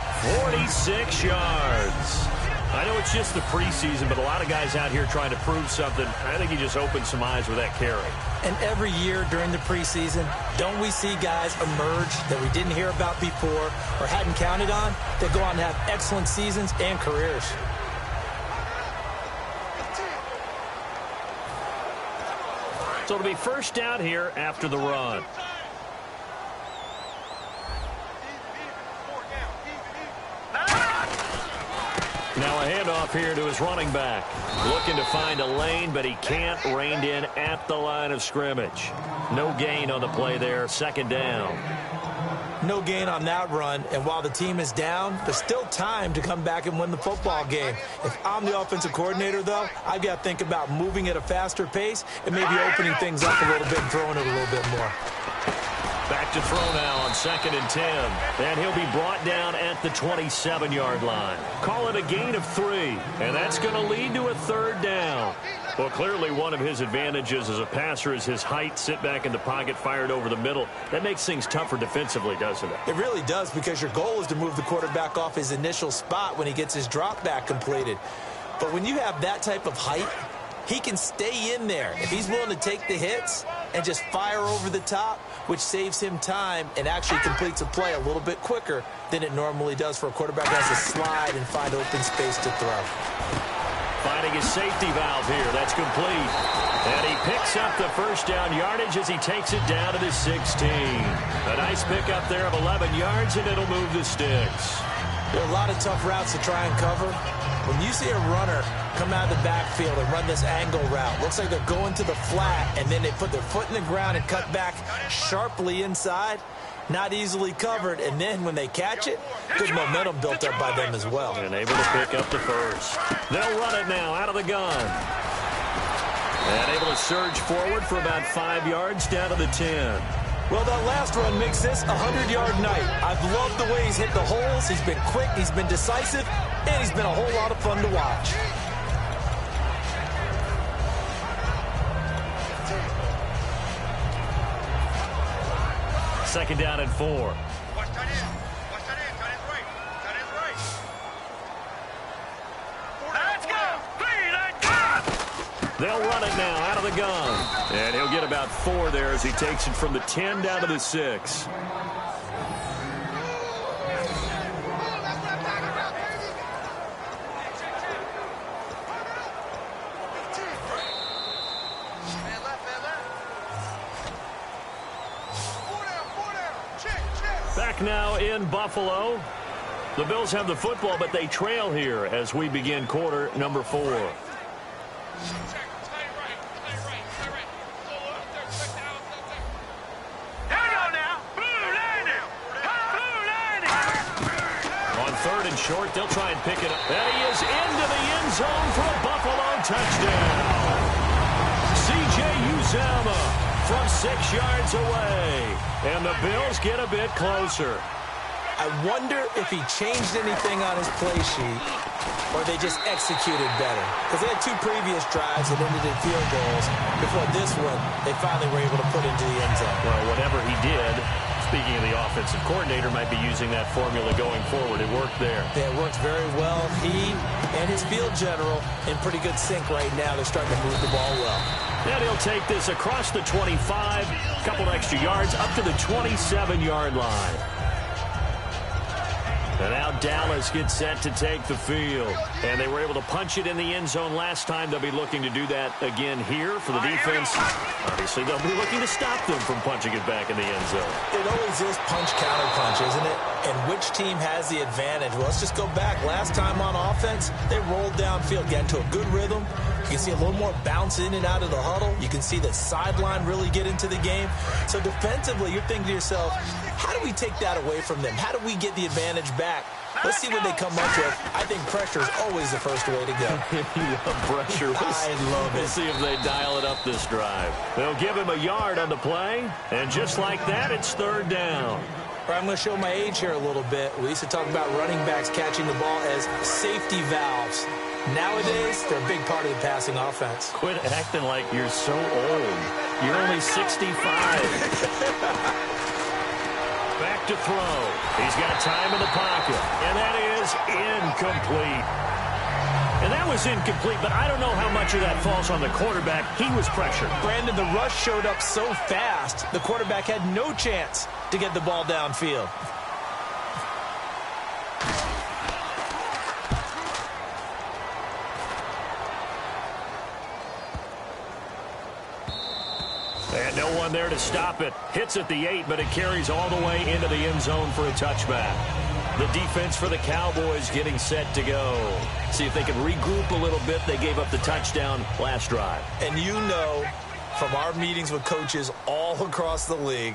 46 yards. I know it's just the preseason, but a lot of guys out here trying to prove something. I think he just opened some eyes with that carry. And every year during the preseason, don't we see guys emerge that we didn't hear about before or hadn't counted on that go on to have excellent seasons and careers? So it'll be first down here after the run. Now a handoff here to his running back. Looking to find a lane, but he can't. Reined in at the line of scrimmage. No gain on the play there. Second down. No gain on that run, and while the team is down, there's still time to come back and win the football game. If I'm the offensive coordinator, though, I've got to think about moving at a faster pace and maybe opening things up a little bit and throwing it a little bit more. Back to throw now on 2nd and 10. And he'll be brought down at the 27-yard line. Call it a gain of 3, and that's going to lead to a third down. Well, clearly one of his advantages as a passer is his height, sit back in the pocket, fired over the middle. That makes things tougher defensively, doesn't it? It really does, because your goal is to move the quarterback off his initial spot when he gets his drop back completed. But when you have that type of height, he can stay in there if he's willing to take the hits and just fire over the top, which saves him time and actually completes a play a little bit quicker than it normally does for a quarterback who has to slide and find open space to throw. Finding his safety valve here. That's complete. And he picks up the first down yardage as he takes it down to the 16. A nice pickup there of 11 yards, and it'll move the sticks. There are a lot of tough routes to try and cover. When you see a runner come out of the backfield and run this angle route, looks like they're going to the flat, and then they put their foot in the ground and cut back sharply inside, not easily covered, and then when they catch it, good momentum built up by them as well. And able to pick up the first. They'll run it now out of the gun. And able to surge forward for about 5 yards down to the 10. Well, that last run makes this a 100-yard night. I've loved the way he's hit the holes. He's been quick, he's been decisive, and he's been a whole lot of fun to watch. Second down and 4. Watch tight end. Watch tight end. Tight end's right. Tight end's right. Let's go. They'll run it now out of the gun. And he'll get about 4 there as he takes it from the 10 down to the 6. Back now in Buffalo. The Bills have the football, but they trail here as we begin quarter number 4. On 3rd and short, they'll try and pick it up. And he is into the end zone for a Buffalo touchdown. C.J. Uzomah from 6 yards away. And the Bills get a bit closer. I wonder if he changed anything on his play sheet or they just executed better. Because they had 2 previous drives that ended in field goals. Before this one, they finally were able to put into the end zone. Well, whatever he did, speaking of the offensive coordinator, might be using that formula going forward. It worked there. Yeah, it worked very well. He and his field general in pretty good sync right now. They're starting to move the ball well. And he'll take this across the 25, a couple extra yards, up to the 27-yard line. And now Dallas gets set to take the field. And they were able to punch it in the end zone last time. They'll be looking to do that again here for the defense. Obviously, they'll be looking to stop them from punching it back in the end zone. It always is punch-counter-punch, isn't it? And which team has the advantage? Well, let's just go back. Last time on offense, they rolled downfield, got into a good rhythm, You can see a little more bounce in and out of the huddle. You can see the sideline really get into the game. So defensively, you're thinking to yourself, how do we take that away from them? How do we get the advantage back? Let's see what they come up with. I think pressure is always the first way to go. You love pressure. I love it. We'll see if they dial it up this drive. They'll give him a yard on the play, and just like that, it's third down. I'm going to show my age here a little bit. We used to talk about running backs catching the ball as safety valves. Nowadays, they're a big part of the passing offense. Quit acting like you're so old. You're only 65. Back to throw. He's got time in the pocket, and that is incomplete. And that was incomplete, but I don't know how much of that falls on the quarterback. He was pressured. Brandon, the rush showed up so fast, the quarterback had no chance to get the ball downfield. And no one there to stop it. Hits at the 8, but it carries all the way into the end zone for a touchback. The defense for the Cowboys getting set to go. See if they can regroup a little bit. They gave up the touchdown last drive. And you know from our meetings with coaches all across the league,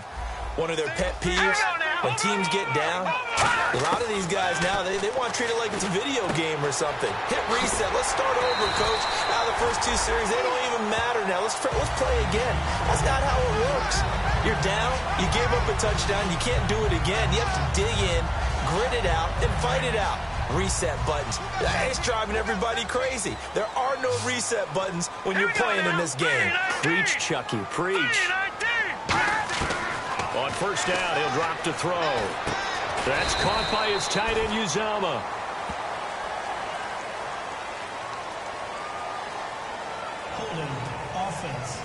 one of their pet peeves, when teams get down, a lot of these guys now, they want to treat it like it's a video game or something. Hit reset. Let's start over, coach. Now the first 2 series, they don't even matter now. Let's play again. That's not how it works. You're down. You gave up a touchdown. You can't do it again. You have to dig in, grit it out, and fight it out. Reset buttons. It's driving everybody crazy. There are no reset buttons when you're playing in this game. Preach, Chucky. Preach. On first down, he'll drop to throw. That's caught by his tight end, Uzama. Holding offense.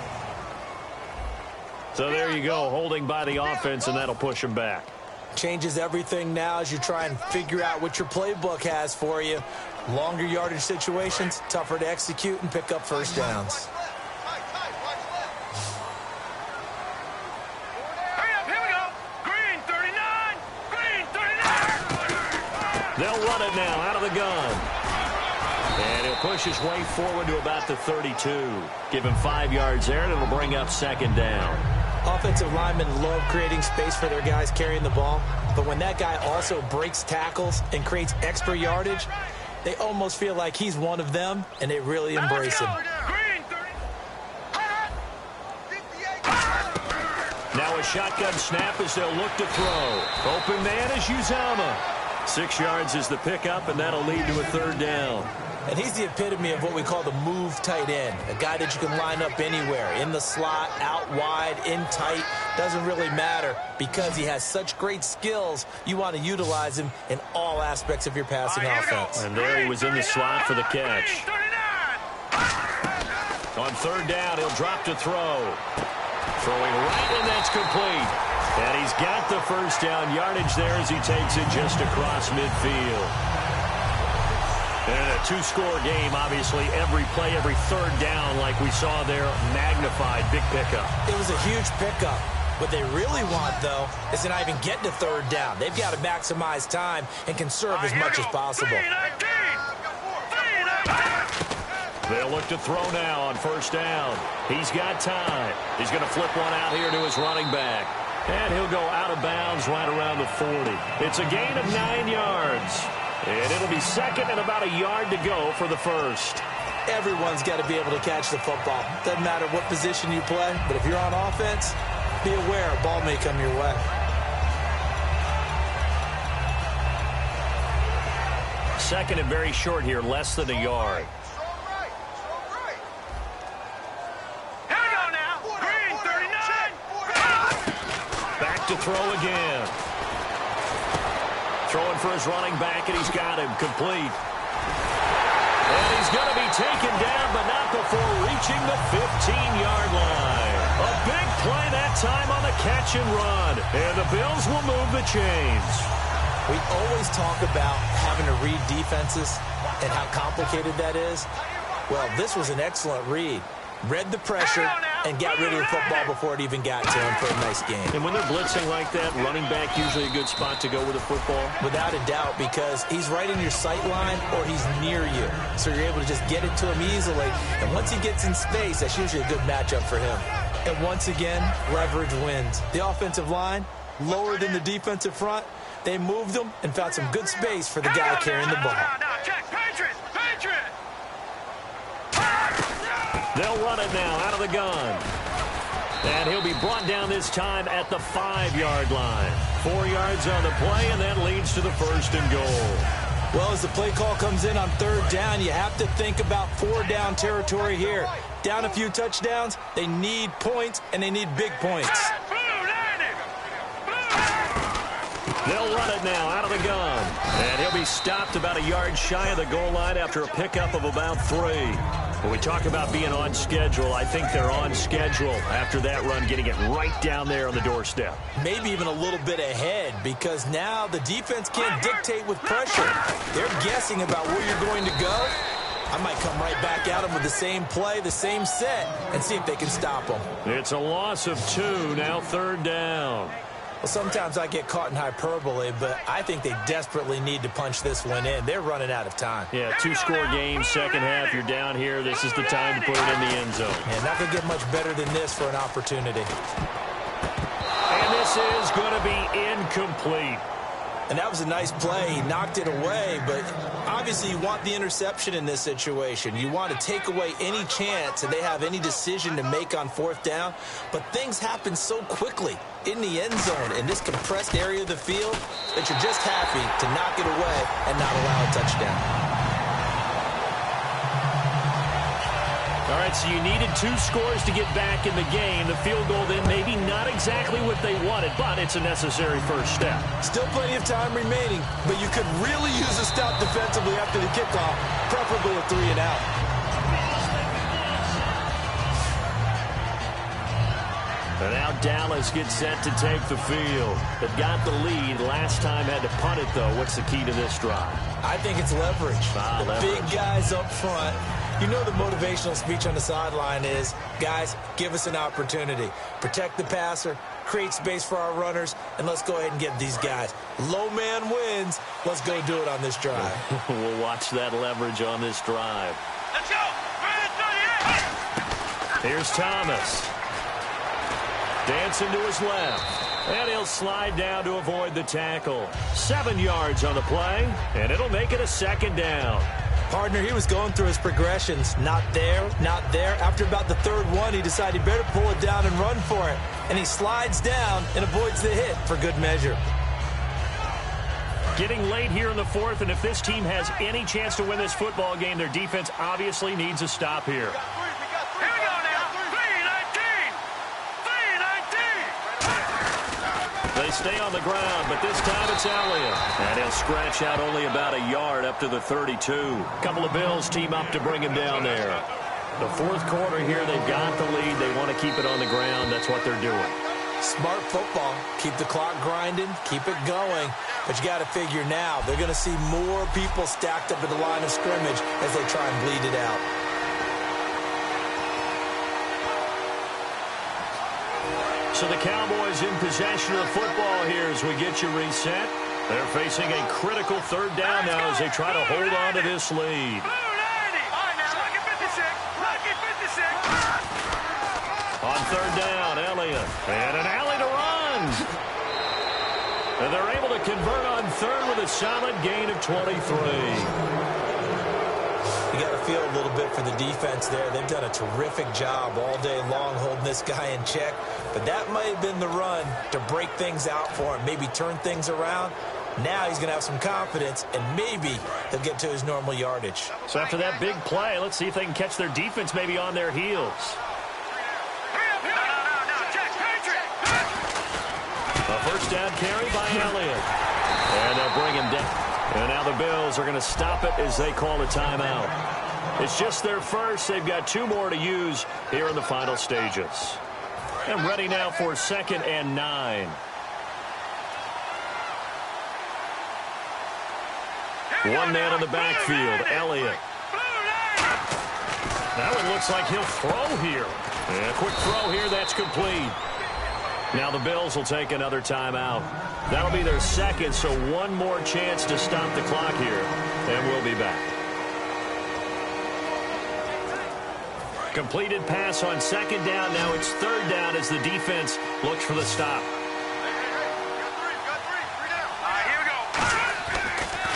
So there you go, holding by the offense, and that'll push him back. Changes everything now as you try and figure out what your playbook has for you. Longer yardage situations, tougher to execute and pick up first downs. They'll run it now out of the gun. And he'll push his way forward to about the 32. Give him 5 yards there, and it'll bring up second down. Offensive linemen love creating space for their guys carrying the ball. But when that guy also breaks tackles and creates extra yardage, they almost feel like he's one of them, and they really embrace him. Now a shotgun snap as they'll look to throw. Open man is Uzama. 6 yards is the pickup, and that'll lead to a third down. And he's the epitome of what we call the move tight end. A guy that you can line up anywhere. In the slot, out wide, in tight. Doesn't really matter because he has such great skills. You want to utilize him in all aspects of your passing offense. And there he was in the slot for the catch. On third down, he'll drop to throw. Throwing right, and that's complete. And he's got the first down yardage there as he takes it just across midfield. And a 2-score game, obviously, every play, every third down, like we saw there, magnified, big pickup. It was a huge pickup. What they really want, though, is to not even get to third down. They've got to maximize time and conserve as much as possible. They'll look to throw now on first down. He's got time. He's going to flip one out here to his running back. And he'll go out of bounds right around the 40. It's a gain of 9 yards. And it'll be second and about a yard to go for the first. Everyone's got to be able to catch the football. Doesn't matter what position you play, but if you're on offense, be aware a ball may come your way. Second and very short here, less than a yard. Back to throw again. Throwing for his running back, and he's got him complete. And he's going to be taken down, but not before reaching the 15-yard line. A big play that time on the catch and run. And the Bills will move the chains. We always talk about having to read defenses and how complicated that is. Well, this was an excellent read. Read the pressure, and got rid of the football before it even got to him for a nice game. And when they're blitzing like that, running back usually a good spot to go with the football? Without a doubt, because he's right in your sight line or he's near you. So you're able to just get it to him easily. And once he gets in space, that's usually a good matchup for him. And once again, leverage wins. The offensive line, lower than the defensive front. They moved them and found some good space for the guy carrying the ball. Now, check. Patriots! They'll run it now out of the gun. And he'll be brought down this time at the 5-yard line. 4 yards on the play, and that leads to the 1st and goal. Well, as the play call comes in on 3rd down, you have to think about 4-down territory here. Down a few touchdowns, they need points, and they need big points. They'll run it now out of the gun. And he'll be stopped about a yard shy of the goal line after a pickup of about 3. When we talk about being on schedule, I think they're on schedule after that run, getting it right down there on the doorstep. Maybe even a little bit ahead, because now the defense can't dictate with pressure. They're guessing about where you're going to go. I might come right back at them with the same play, the same set, and see if they can stop them. It's a loss of 2, now 3rd down. Well, sometimes I get caught in hyperbole, but I think they desperately need to punch this one in. They're running out of time. Yeah, 2-score game, second half. You're down here. This is the time to put it in the end zone. And not going to get much better than this for an opportunity. And this is going to be incomplete. And that was a nice play. He knocked it away, but obviously you want the interception in this situation. You want to take away any chance that they have any decision to make on 4th down. But things happen so quickly in the end zone in this compressed area of the field that you're just happy to knock it away and not allow a touchdown. All right, so you needed 2 scores to get back in the game. The field goal then maybe not exactly what they wanted, but it's a necessary first step. Still plenty of time remaining, but you could really use a stop defensively after the kickoff, preferable with 3 and out. And now Dallas gets set to take the field. They've got the lead. Last time had to punt it, though. What's the key to this drive? I think it's leverage. The big guys up front. You know the motivational speech on the sideline is, guys, give us an opportunity. Protect the passer, create space for our runners, and let's go ahead and get these guys. Low man wins. Let's go do it on this drive. We'll watch that leverage on this drive. Let's go! Here's Thomas. Dancing to his left. And he'll slide down to avoid the tackle. 7 yards on the play, and it'll make it a 2nd down. Partner, he was going through his progressions. Not there, not there. After about the 3rd one, he decided he better pull it down and run for it. And he slides down and avoids the hit for good measure. Getting late here in the 4th, and if this team has any chance to win this football game, their defense obviously needs a stop here. Here we go now. 3-19. They stay on the ground, but this time it's Elliott. And he'll scratch out only about a yard up to the 32. A couple of Bills team up to bring him down there. The 4th quarter here, they've got the lead. They want to keep it on the ground. That's what they're doing. Smart football. Keep the clock grinding. Keep it going. But you got to figure now, they're going to see more people stacked up at the line of scrimmage as they try and bleed it out. So the Cowboys in possession of the football here as we get you reset. They're facing a critical 3rd down now as they try to hold on to this lead. On 3rd down, Elliott. And an alley to run. And they're able to convert on 3rd with a solid gain of 23. You got to feel a little bit for the defense there. They've done a terrific job all day long holding this guy in check. But that might have been the run to break things out for him, maybe turn things around. Now he's going to have some confidence, and maybe he'll get to his normal yardage. So after that big play, let's see if they can catch their defense maybe on their heels. A 1st down carry by Elliott. And they'll bring him down. And now the Bills are going to stop it as they call a timeout. It's just their first. They've got 2 more to use here in the final stages. And ready now for 2nd and 9. One man in the backfield, Elliott. Now it looks like he'll throw here. And a quick throw here, that's complete. Now the Bills will take another timeout. That'll be their second, so one more chance to stop the clock here. And we'll be back. Completed pass on second down. Now it's third down as the defense looks for the stop.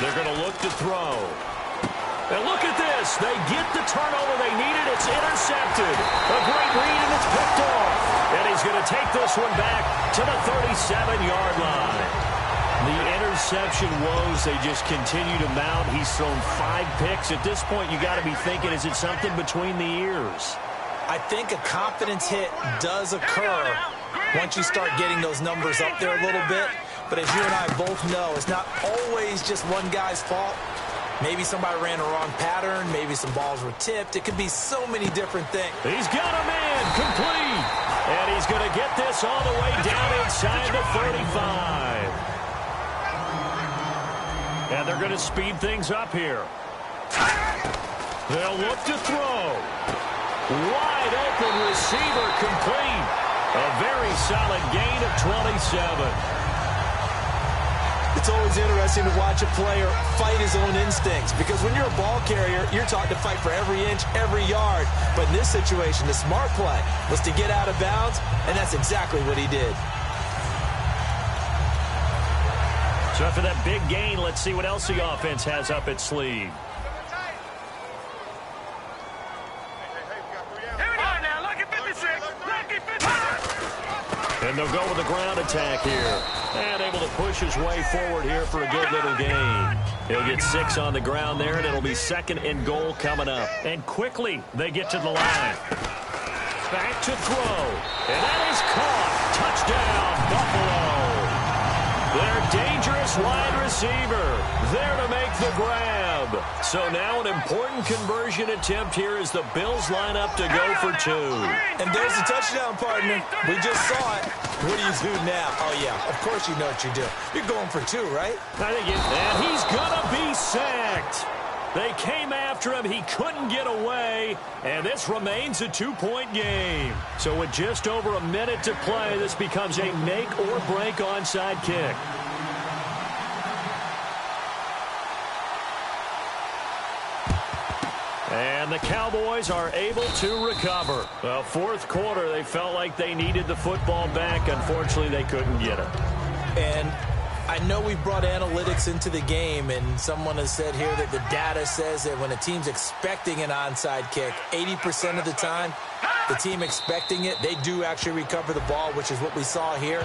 They're going to look to throw. And look at this. They get the turnover they needed. It's intercepted. A great read, and it's picked off. And he's going to take this one back to the 37-yard line. The interception woes, they just continue to mount. He's thrown 5 picks. At this point, you got to be thinking, is it something between the ears? I think a confidence hit does occur once you start getting those numbers up there a little bit. But as you and I both know, it's not always just one guy's fault. Maybe somebody ran a wrong pattern. Maybe some balls were tipped. It could be so many different things. He's got a man complete. And he's going to get this all the way down inside the 35. And they're going to speed things up here. They'll look to throw. Wide open receiver complete. A very solid gain of 27. It's always interesting to watch a player fight his own instincts, because when you're a ball carrier, you're taught to fight for every inch, every yard. But in this situation, the smart play was to get out of bounds, and that's exactly what he did. So after that big gain, let's see what else the offense has up its sleeve. And they'll go with a ground attack here. And able to push his way forward here for a good little gain. He'll get 6 on the ground there, and it'll be 2nd and goal coming up. And quickly, they get to the line. Back to throw. And that is caught. Touchdown, Buffalo. Their dangerous wide receiver there to make the grab. So now an important conversion attempt here as the Bills line up to go for 2. And there's the touchdown, partner. We just saw it. What do you do now? Oh, yeah, of course you know what you do. You're going for 2, right? I think and he's going to be sacked. They came after him. He couldn't get away. And this remains a 2-point game. So with just over a minute to play, this becomes a make-or-break onside kick. And the Cowboys are able to recover. Well, fourth quarter, they felt like they needed the football back. Unfortunately, they couldn't get it. And I know we brought analytics into the game, and someone has said here that the data says that when a team's expecting an onside kick, 80% of the time, the team expecting it, they do actually recover the ball, which is what we saw here.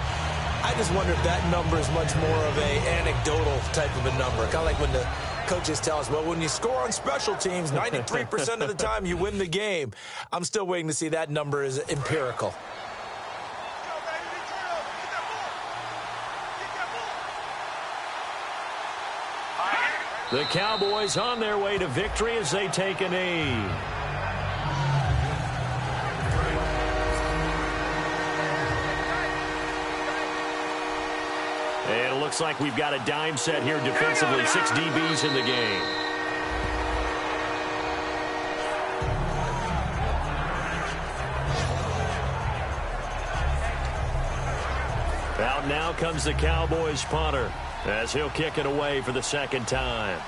I just wonder if that number is much more of a anecdotal type of a number. Kind of like when the coaches tell us, well, when you score on special teams, 93% of the time you win the game. I'm still waiting to see that number is empirical. The Cowboys on their way to victory as they take a knee. And it looks like we've got a dime set here defensively. 6 DBs in the game. Out now comes the Cowboys punter as he'll kick it away for the second time.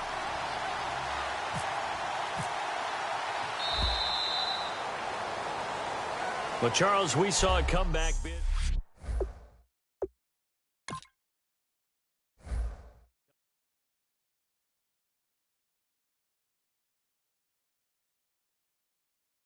Well, Charles, we saw a comeback bid.